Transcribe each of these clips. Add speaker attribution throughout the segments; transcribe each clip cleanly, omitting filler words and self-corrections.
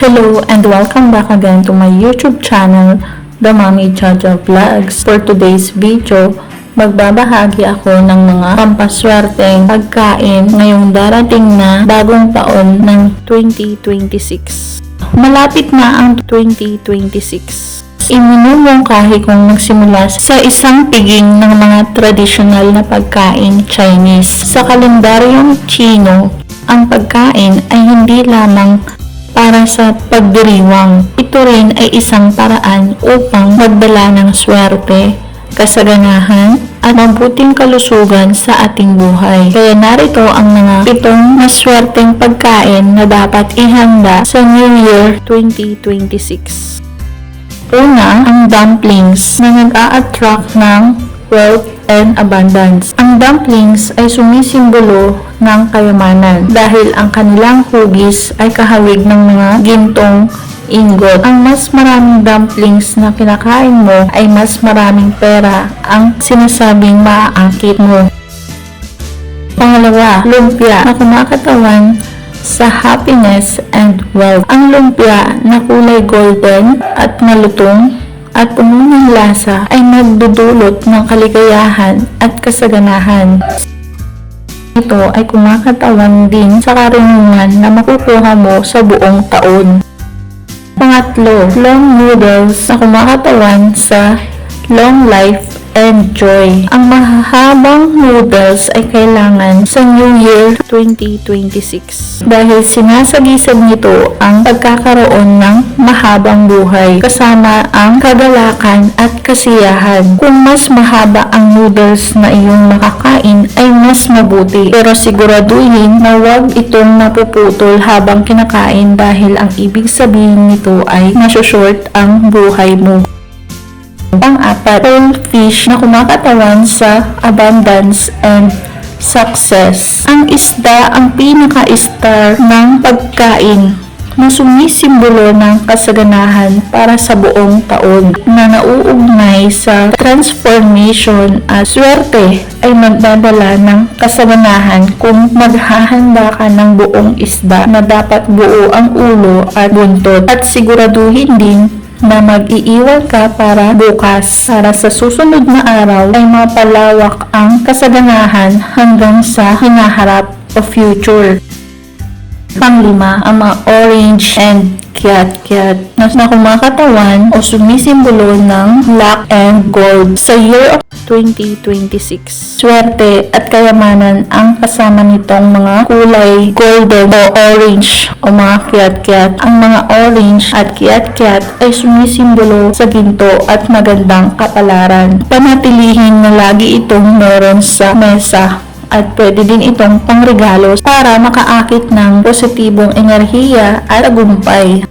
Speaker 1: Hello and welcome back again to my YouTube channel, The Mommy Jaja Vlogs. For today's video, magbabahagi ako ng mga pampaswerteng pagkain ngayong darating na bagong taon ng 2026. Malapit na ang 2026. Iminumungkahi kong magsimula sa isang piging ng mga tradisyonal na pagkain Chinese. Sa kalendaryong Chino, ang pagkain ay hindi lamang para sa pagdiriwang. Ito rin ay isang paraan upang magdala ng swerte, kasaganahan, at mabuting kalusugan sa ating buhay. Kaya narito ang mga 7 maswerteng pagkain na dapat ihanda sa New Year 2026. Una, ang dumplings na nag-a-attract ng wealth and abundance. Ang dumplings ay sumisimbolo ng kayamanan dahil ang kanilang hugis ay kahawig ng mga gintong ingot. Ang mas maraming dumplings na kinakain mo ay mas maraming pera ang sinasabing maaakit mo. Pangalawa, lumpia na kumakatawan sa happiness and wealth. Ang lumpia na kulay golden at malutong at puno ng lasa ay magdudulot ng kaligayahan at kasaganahan. Ito ay kumakatawan din sa karunungan na makukuha mo sa buong taon. Pangatlo, long noodles na kumakatawan sa long life and joy. Ang mahahabang noodles ay kailangan sa New Year 2026 dahil sinasagisag nito ang pagkakaroon ng mahabang buhay kasama ang kagalakan at kasiyahan. Kung mas mahaba ang noodles na iyong makakain ay mas mabuti, pero siguraduhin na huwag itong napuputol habang kinakain dahil ang ibig sabihin nito ay maso-short ang buhay mo. Pang-apat, whole fish na kumakatawan sa abundance and success. Ang isda ang pinaka-star ng pagkain na sumisimbolo ng kasaganahan para sa buong taon na nauugnay sa transformation at swerte ay magdadala ng kasaganahan kung maghahanda ka ng buong isda na dapat buo ang ulo at buntot at siguraduhin din na mag-iiwan ka para bukas para sa susunod na araw ay mapalawak ang kasaganahan hanggang sa hinaharap o future. Panglima, ang mga orange and kiat-kiat na kumakatawan o sumisimbolo ng luck and gold sa year of 2026. Swerte at kayamanan ang kasama nitong mga kulay golden o orange o mga kiat-kiat. Ang mga orange at kiat-kiat ay sumisimbolo sa ginto at magandang kapalaran. Panatilihin na lagi itong meron sa mesa at pwede din itong pangregalo para makaakit ng positibong enerhiya at tagumpay.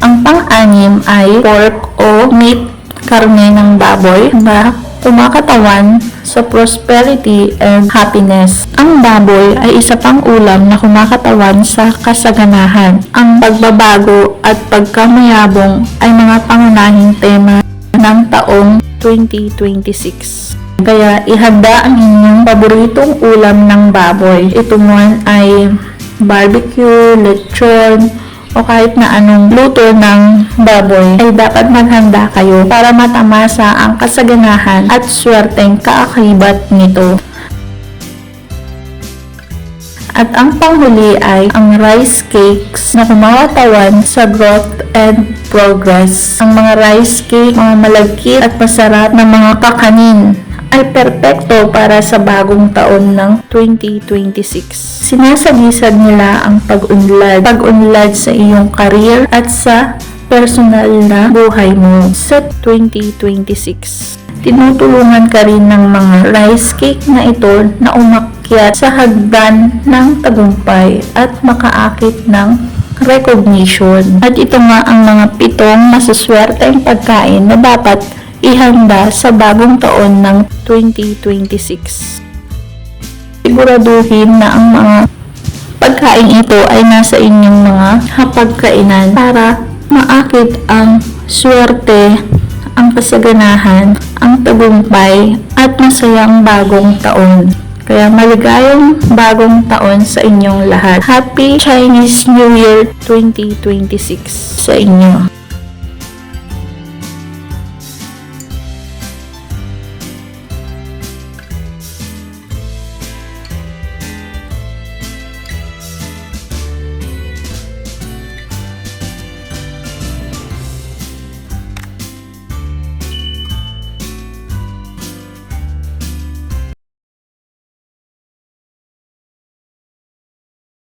Speaker 1: Ang pang-anim ay pork o meat, karne ng baboy na kumakatawan sa prosperity and happiness. Ang baboy ay isa pang ulam na kumakatawan sa kasaganahan. Ang pagbabago at pagkamayabong ay mga pangunahing tema ng taong 2026. Kaya ihanda ang inyong paboritong ulam ng baboy. Ito man ay barbecue, lechon, o kahit na anong luto ng baboy ay dapat maghanda kayo para matamasa ang kasaganahan at swerteng kaakibat nito. At ang panghuli ay ang rice cakes na kumakatawan sa growth and progress. Ang mga rice cake, mga malagkit at masarap na mga kakanin ay perpekto para sa bagong taon ng 2026. Sinasagisag nila ang pag-unlad sa iyong career at sa personal na buhay mo sa 2026. Tinutulungan ka rin ng mga rice cake na ito na umakyat sa hagdan ng tagumpay at makaakit ng recognition. At ito nga ang mga 7 masuswerteng pagkain na dapat ihanda sa bagong taon ng 2026. Siguraduhin na ang mga pagkain ito ay nasa inyong mga hapagkainan para maakit ang swerte, ang kasaganahan, ang tagumpay at masayang bagong taon. Kaya maligayang bagong taon sa inyong lahat. Happy Chinese New Year 2026 sa inyo.